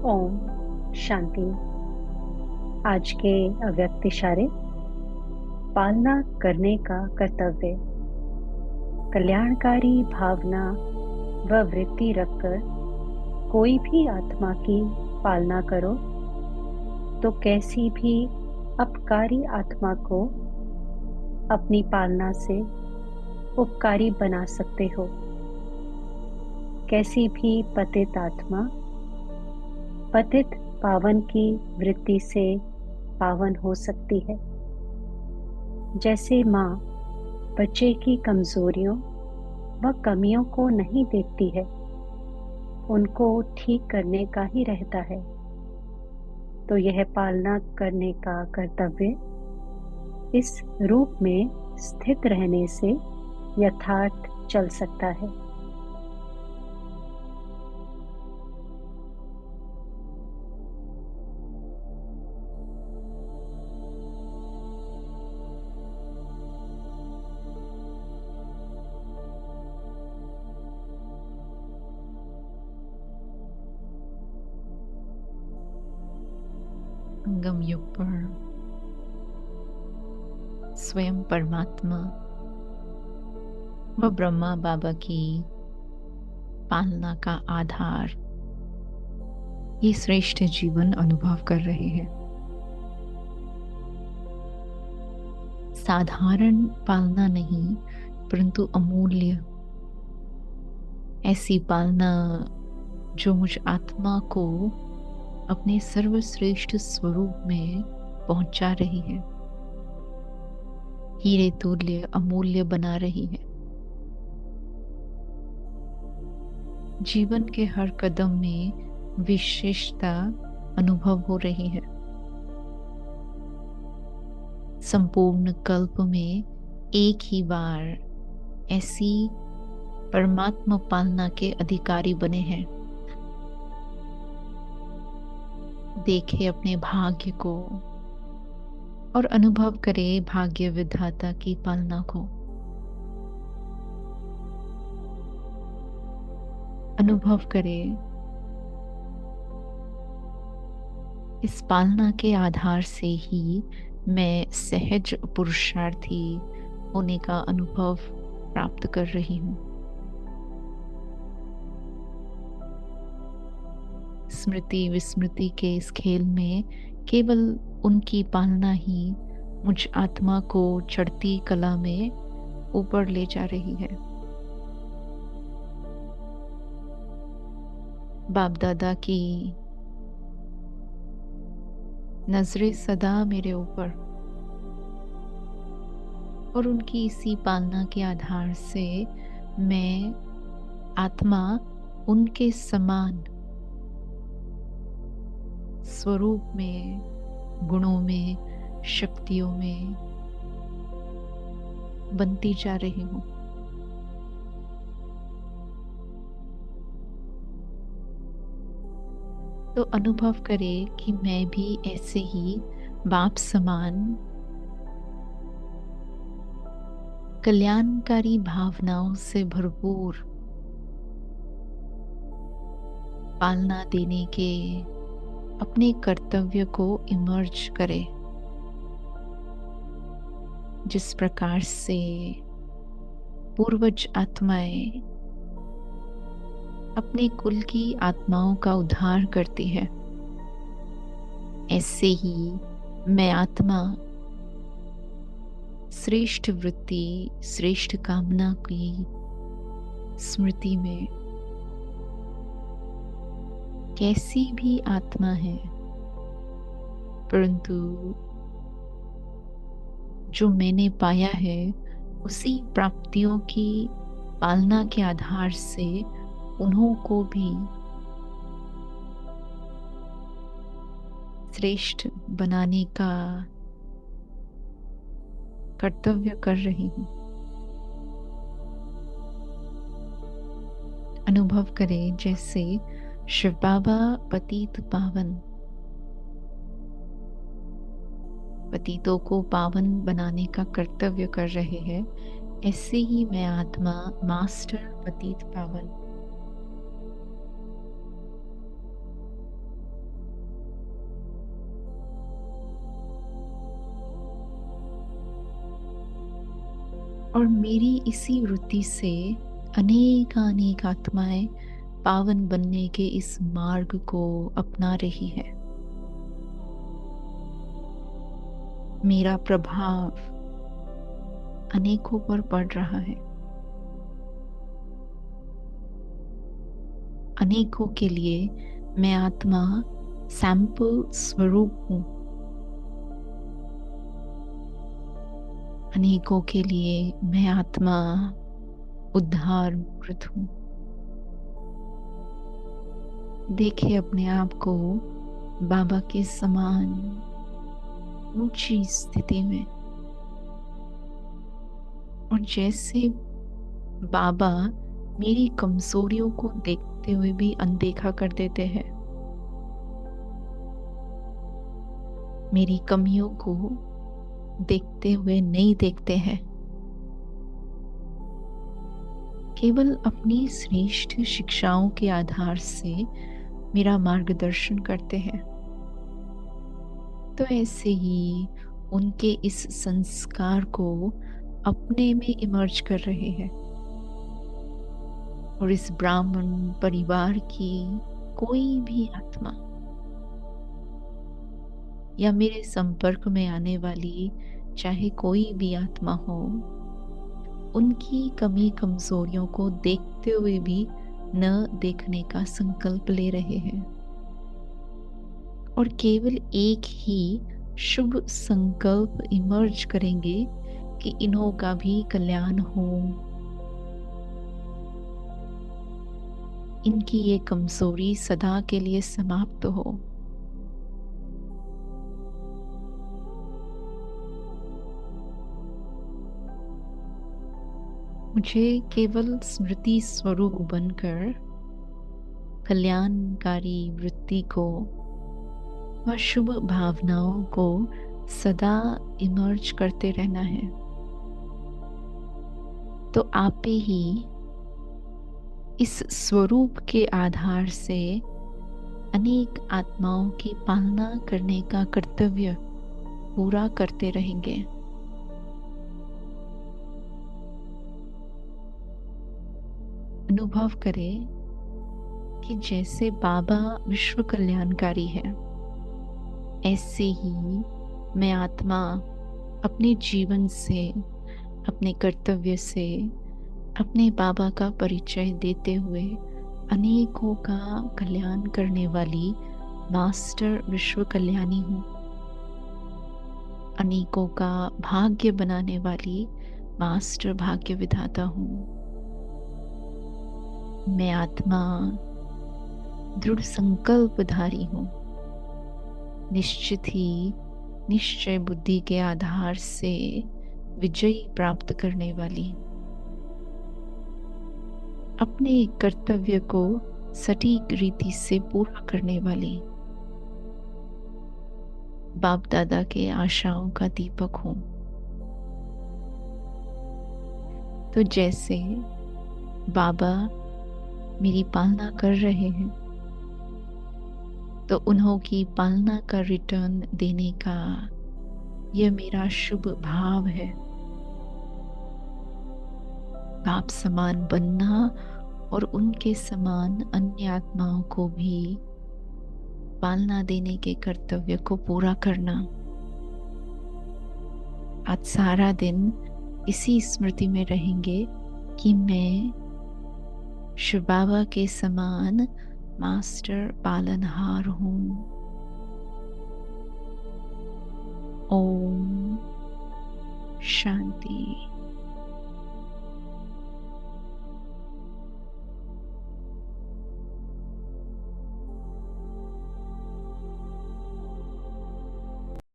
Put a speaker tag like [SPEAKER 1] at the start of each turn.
[SPEAKER 1] ओम शांति। आज के अव्यक्त इशारे। पालना करने का कर्तव्य। कल्याणकारी भावना व वृत्ति रखकर कोई भी आत्मा की पालना करो तो कैसी भी अपकारी आत्मा को अपनी पालना से उपकारी बना सकते हो। कैसी भी पतित आत्मा पतित पावन की वृत्ति से पावन हो सकती है। जैसे माँ बच्चे की कमजोरियों व कमियों को नहीं देखती है, उनको ठीक करने का ही रहता है, तो यह पालना करने का कर्तव्य इस रूप में स्थित रहने से यथार्थ चल सकता है।
[SPEAKER 2] संगम युग पर स्वयं परमात्मा व ब्रह्मा बाबा की पालना का आधार ये श्रेष्ठ जीवन अनुभव कर रहे हैं। साधारण पालना नहीं, परंतु अमूल्य ऐसी पालना जो मुझ आत्मा को अपने सर्वश्रेष्ठ स्वरूप में पहुंचा रही है, हीरे तुल्य अमूल्य बना रही है। जीवन के हर कदम में विशेषता अनुभव हो रही है। संपूर्ण कल्प में एक ही बार ऐसी परमात्मा पालना के अधिकारी बने हैं। देखे अपने भाग्य को और अनुभव करे भाग्य विधाता की पालना को। अनुभव करे इस पालना के आधार से ही मैं सहज पुरुषार्थी होने का अनुभव प्राप्त कर रही हूँ। स्मृति विस्मृति के इस खेल में केवल उनकी पालना ही मुझ आत्मा को चढ़ती कला में ऊपर ले जा रही है। बाप दादा की नजरें सदा मेरे ऊपर और उनकी इसी पालना के आधार से मैं आत्मा उनके समान स्वरूप में, गुणों में, शक्तियों में बनती जा रही हूँ। तो अनुभव करे कि मैं भी ऐसे ही बाप समान कल्याणकारी भावनाओं से भरपूर पालना देने के अपने कर्तव्य को इमर्ज करे। जिस प्रकार से पूर्वज आत्माएं अपने कुल की आत्माओं का उद्धार करती है, ऐसे ही मैं आत्मा श्रेष्ठ वृत्ति, श्रेष्ठ कामना की स्मृति में कैसी भी आत्मा है, परंतु जो मैंने पाया है उसी प्राप्तियों की पालना के आधार से उन्हों को भी श्रेष्ठ बनाने का कर्तव्य कर रही हूँ। अनुभव करें जैसे शिव बाबा पतित पावन, पतितों को पावन बनाने का कर्तव्य कर रहे हैं, ऐसे ही मैं आत्मा मास्टर पतित पावन और मेरी इसी वृत्ति से अनेक आत्माएं पावन बनने के इस मार्ग को अपना रही है। मेरा प्रभाव अनेकों पर पड़ रहा है। अनेकों के लिए मैं आत्मा सैंपल स्वरूप हूं। अनेकों के लिए मैं आत्मा उद्धार मूर्त हूं। देखिए अपने आप को बाबा के समान ऊंची स्थिति में, और जैसे बाबा मेरी कमजोरियों को देखते हुए भी अनदेखा कर देते हैं, मेरी कमियों को देखते हुए नहीं देखते हैं, केवल अपनी श्रेष्ठ शिक्षाओं के आधार से मेरा मार्गदर्शन करते हैं। तो ऐसे ही उनके इस संस्कार को अपने में इमर्ज कर रहे हैं, और इस ब्राह्मण परिवार की कोई भी आत्मा या मेरे संपर्क में आने वाली चाहे कोई भी आत्मा हो, उनकी कमी कमजोरियों को देखते हुए भी न देखने का संकल्प ले रहे हैं, और केवल एक ही शुभ संकल्प इमर्ज करेंगे कि इन्हों का भी कल्याण हो, इनकी ये कमजोरी सदा के लिए समाप्त हो। मुझे केवल स्मृति स्वरूप बनकर कल्याणकारी वृत्ति को व शुभ भावनाओं को सदा इमर्ज करते रहना है। तो आपे ही इस स्वरूप के आधार से अनेक आत्माओं की पालना करने का कर्तव्य पूरा करते रहेंगे। अनुभव करें कि जैसे बाबा विश्व कल्याणकारी है, ऐसे ही मैं आत्मा अपने जीवन से, अपने कर्तव्य से, अपने बाबा का परिचय देते हुए अनेकों का कल्याण करने वाली मास्टर विश्व कल्याणी हूँ। अनेकों का भाग्य बनाने वाली मास्टर भाग्य विधाता हूँ। मैं आत्मा दृढ़ संकल्पधारी हूँ, निश्चित ही निश्चय बुद्धि के आधार से विजय प्राप्त करने वाली, अपने कर्तव्य को सटीक रीति से पूरा करने वाली, बाप दादा के आशाओं का दीपक हूँ। तो जैसे बाबा मेरी पालना कर रहे हैं, तो उन्हों की पालना का रिटर्न देने का यह मेरा शुभ भाव है। बाप समान बनना और उनके समान अन्य आत्माओं को भी पालना देने के कर्तव्य को पूरा करना। आज सारा दिन इसी स्मृति में रहेंगे कि मैं शिव बाबा के समान मास्टर पालनहार हूँ। ओम शांति।